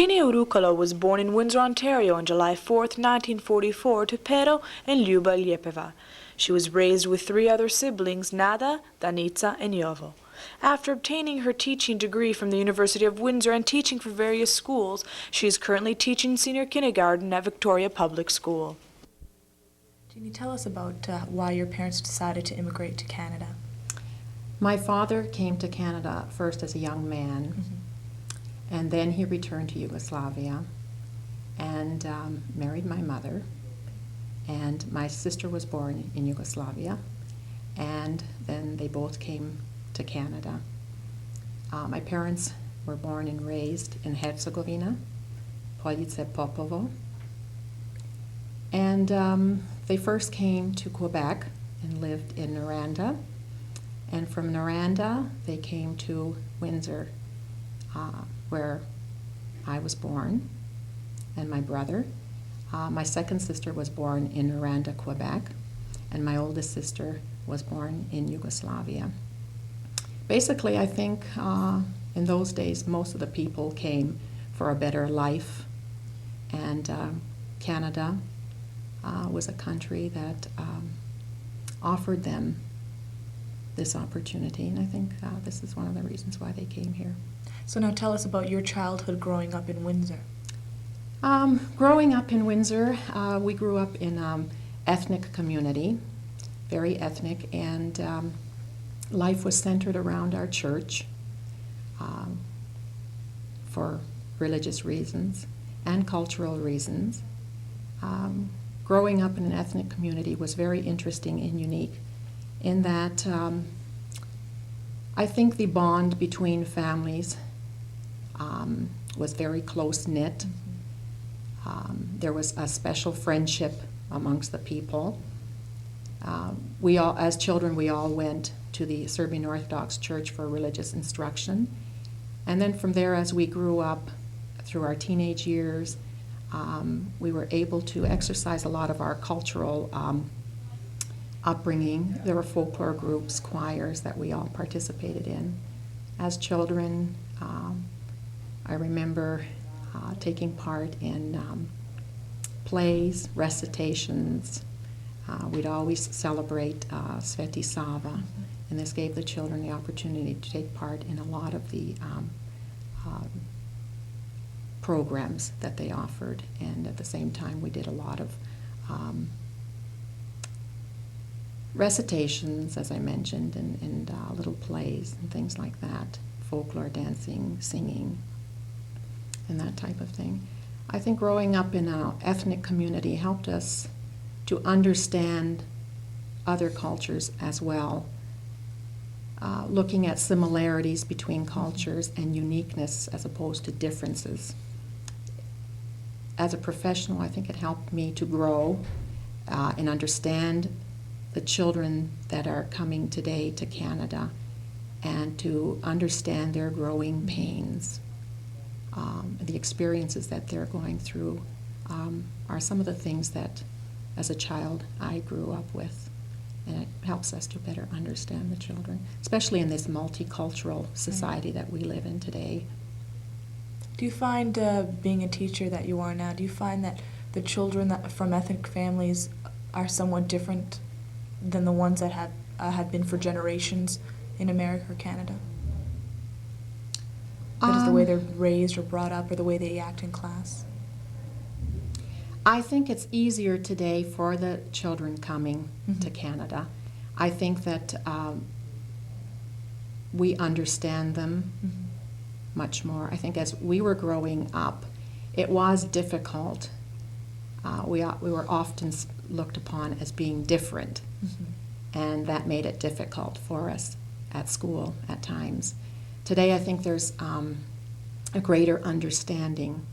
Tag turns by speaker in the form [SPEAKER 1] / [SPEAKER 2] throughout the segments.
[SPEAKER 1] Jeannie Urukalo was born in Windsor, Ontario on July 4, 1944 to Pero and Luba Liepeva. She was raised with three other siblings, Nada, Danica, and Jovo. After obtaining her teaching degree from the University of Windsor and teaching for various schools, she is currently teaching senior kindergarten at Victoria Public School. Jeannie, tell us about why your parents decided to immigrate to Canada.
[SPEAKER 2] My father came to Canada first as a young man, and then he returned to Yugoslavia and married my mother. And my sister was born in Yugoslavia, and then they both came to Canada. My parents were born and raised in Herzegovina, Police Popovo. And they first came to Quebec and lived in Noranda. And from Noranda, they came to Windsor, where I was born, and my brother. My second sister was born in Noranda, Quebec, and my oldest sister was born in Yugoslavia. Basically, I think in those days, most of the people came for a better life, and Canada was a country that offered them this opportunity, and I think this is one of the reasons why they came here.
[SPEAKER 1] So now tell us about your childhood growing up in Windsor.
[SPEAKER 2] Growing up in Windsor, we grew up in ethnic community, very ethnic, and life was centered around our church for religious reasons and cultural reasons. Growing up in an ethnic community was very interesting and unique in that I think the bond between families was very close-knit. There was a special friendship amongst the people. We all, as children, we all went to the Serbian Orthodox Church for religious instruction. And then from there, as we grew up through our teenage years, we were able to exercise a lot of our cultural upbringing. There were folklore groups, choirs that we all participated in. As children, I remember taking part in plays, recitations. We'd always celebrate Sveti Sava, and this gave the children the opportunity to take part in a lot of the programs that they offered, and at the same time we did a lot of recitations, as I mentioned, and little plays and things like that, folklore dancing, singing, and that type of thing. I think growing up in an ethnic community helped us to understand other cultures as well, looking at similarities between cultures and uniqueness as opposed to differences. As a professional, I think it helped me to grow and understand the children that are coming today to Canada and to understand their growing pains. The experiences that they're going through are some of the things that, as a child, I grew up with. And it helps us to better understand the children, especially in this multicultural society that we live in today.
[SPEAKER 1] Do you find, being a teacher that you are now, do you find that the children that from ethnic families are somewhat different than the ones that had been for generations in America or Canada? That is the way they're raised or brought up, or the way they act in class?
[SPEAKER 2] I think it's easier today for the children coming to Canada. I think that we understand them much more. I think as we were growing up, it was difficult. We were often looked upon as being different, and that made it difficult for us at school at times. Today, I think there's a greater understanding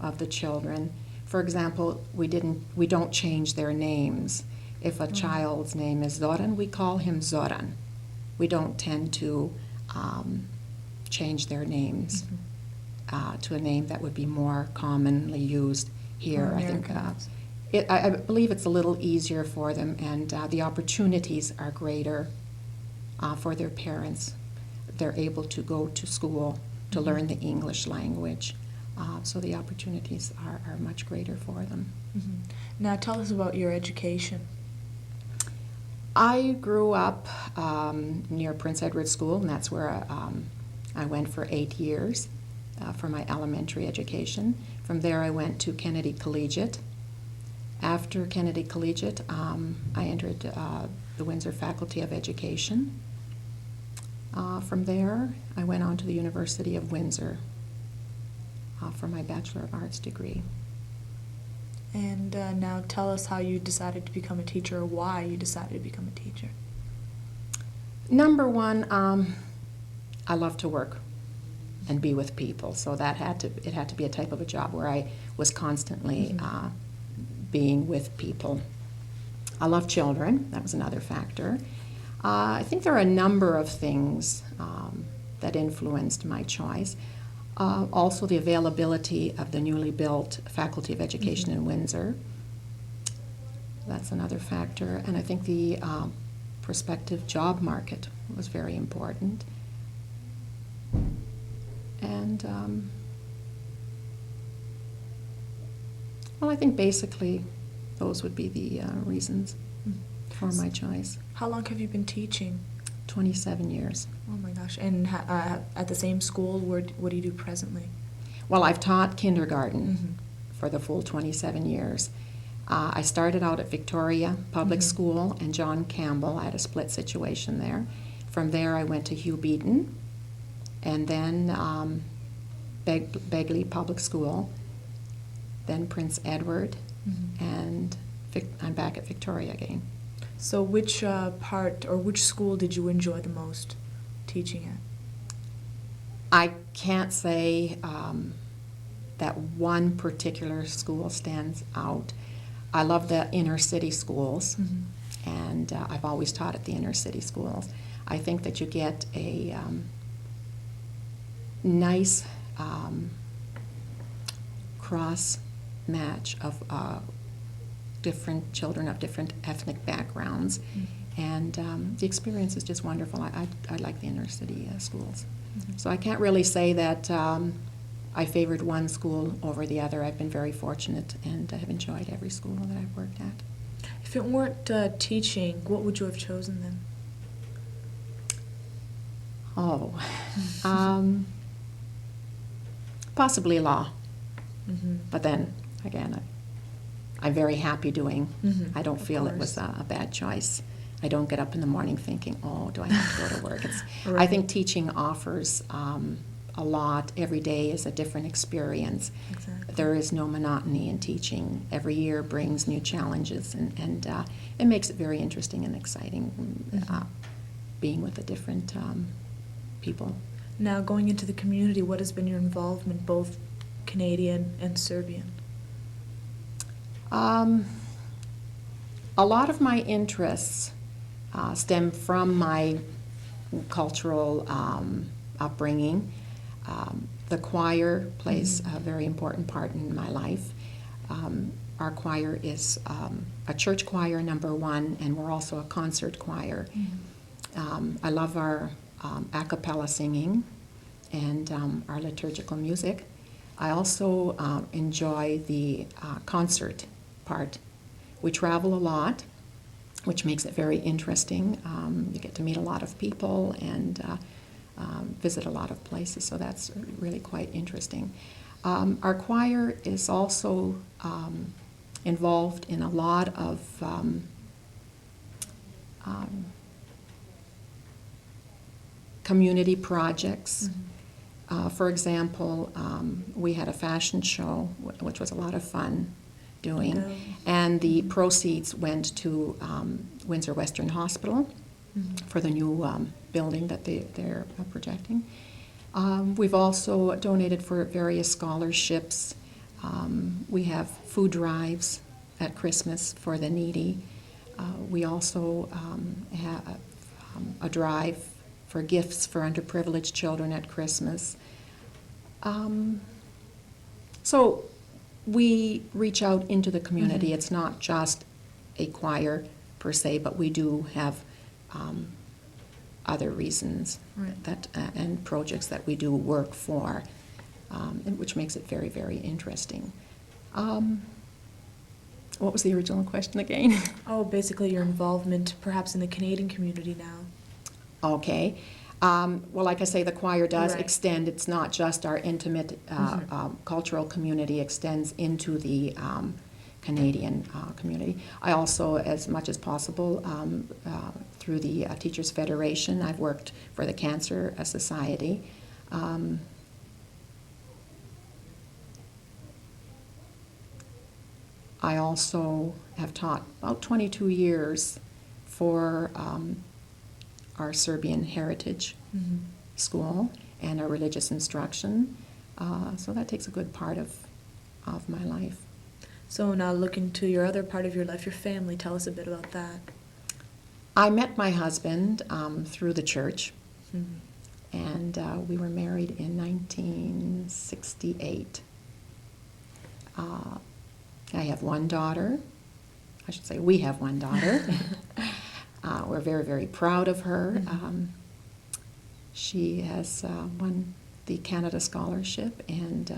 [SPEAKER 2] of the children. For example, we don't change their names. If a child's name is Zoran, we call him Zoran. We don't tend to change their names to a name that would be more commonly used here. I think I believe it's a little easier for them, and the opportunities are greater for their parents. They're able to go to school to learn the English language. so the opportunities are much greater for them.
[SPEAKER 1] Mm-hmm. Now tell us about your education.
[SPEAKER 2] I grew up near Prince Edward School, and that's where I went for 8 years for my elementary education. From there I went to Kennedy Collegiate. After Kennedy Collegiate, I entered the Windsor Faculty of Education. From there, I went on to the University of Windsor for my Bachelor of Arts degree.
[SPEAKER 1] And now tell us how you decided to become a teacher, or why you decided to become a teacher.
[SPEAKER 2] Number one, I love to work and be with people, so it had to be a type of a job where I was constantly being with people. I love children. That was another factor. I think there are a number of things that influenced my choice. Also, the availability of the newly built Faculty of Education in Windsor. That's another factor. And I think the prospective job market was very important. And, well, I think basically those would be the reasons for my choice.
[SPEAKER 1] How long have you been teaching?
[SPEAKER 2] 27 years.
[SPEAKER 1] Oh my gosh. And at the same school, what do you do presently?
[SPEAKER 2] Well, I've taught kindergarten for the full 27 years. I started out at Victoria Public School and John Campbell. I had a split situation there. From there, I went to Hugh Beaton, and then Begley Public School, then Prince Edward, and I'm back at Victoria again.
[SPEAKER 1] So which part or which school did you enjoy the most teaching at?
[SPEAKER 2] I can't say that one particular school stands out. I love the inner city schools, and I've always taught at the inner city schools. I think that you get a nice cross match of different children of different ethnic backgrounds, and the experience is just wonderful. I like the inner city schools. So I can't really say that I favored one school over the other. I've been very fortunate and have enjoyed every school that I've worked at.
[SPEAKER 1] If it weren't teaching, what would you have chosen then?
[SPEAKER 2] Oh, possibly law. But then, again, I'm very happy doing. I don't feel it was a bad choice. I don't get up in the morning thinking, oh, do I have to go to work? I think teaching offers a lot. Every day is a different experience.
[SPEAKER 1] Exactly.
[SPEAKER 2] There is no monotony in teaching. Every year brings new challenges, and it makes it very interesting and exciting being with the different people.
[SPEAKER 1] Now, going into the community, what has been your involvement, both Canadian and Serbian?
[SPEAKER 2] A lot of my interests stem from my cultural upbringing. The choir plays a very important part in my life. Our choir is a church choir, number one, and we're also a concert choir. I love our a cappella singing and our liturgical music. I also enjoy the concert part. We travel a lot, which makes it very interesting. You get to meet a lot of people and visit a lot of places, so that's really quite interesting. Our choir is also involved in a lot of community projects. For example, we had a fashion show, which was a lot of fun doing, and the proceeds went to Windsor Western Hospital for the new building that they're projecting. We've also donated for various scholarships. We have food drives at Christmas for the needy. We also have a drive for gifts for underprivileged children at Christmas. So we reach out into the community. It's not just a choir per se, but we do have other reasons that and projects that we do work for. which makes it very, very interesting. What was the original question again?
[SPEAKER 1] Oh, basically your involvement perhaps in the Canadian community now.
[SPEAKER 2] Okay. Well, like I say, the choir does
[SPEAKER 1] Right.
[SPEAKER 2] extend. It's not just our intimate cultural community, extends into the Canadian community. I also, as much as possible, through the Teachers Federation, I've worked for the Cancer Society. I also have taught about 22 years for our Serbian Heritage School and our religious instruction. So that takes a good part of my life.
[SPEAKER 1] So now looking to your other part of your life, your family, tell us a bit about that.
[SPEAKER 2] I met my husband through the church,
[SPEAKER 1] Mhm.
[SPEAKER 2] and we were married in 1968. I have one daughter. I should say we have one daughter. We're very, very proud of her. She has won the Canada Scholarship and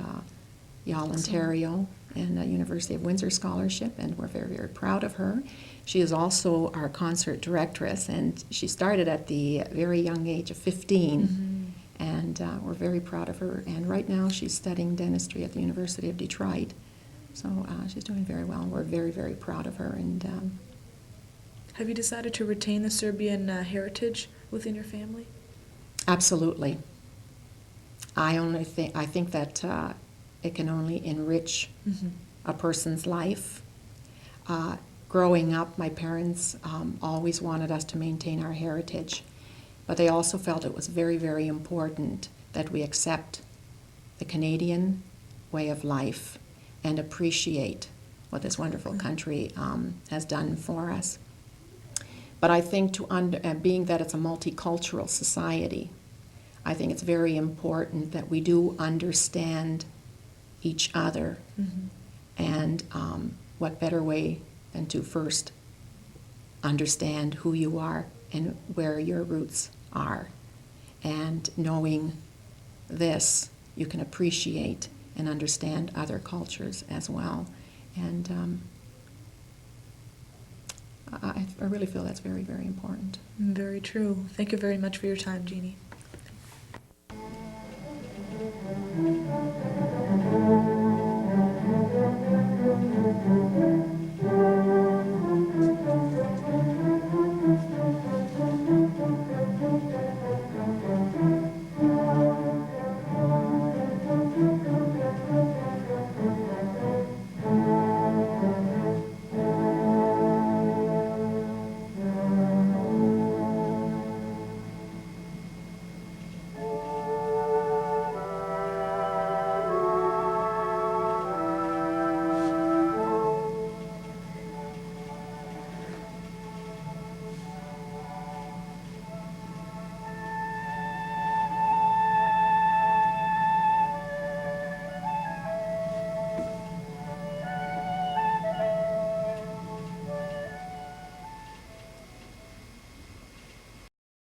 [SPEAKER 2] Yale, Ontario, and the University of Windsor Scholarship, and we're very, very proud of her. She is also our concert directress, and she started at the very young age of 15, and we're very proud of her. And right now she's studying dentistry at the University of Detroit. So she's doing very well. We're very, very proud of her. And
[SPEAKER 1] Have you decided to retain the Serbian heritage within your family?
[SPEAKER 2] absolutely. I think that it can only enrich a person's life. Growing up, my parents always wanted us to maintain our heritage, but they also felt it was very, very important that we accept the Canadian way of life and appreciate what this wonderful country has done for us. But I think being that it's a multicultural society, I think it's very important that we do understand each other. And what better way than to first understand who you are and where your roots are. And knowing this, you can appreciate and understand other cultures as well. And I really feel that's very, very important.
[SPEAKER 1] Very true. Thank you very much for your time, Jeannie.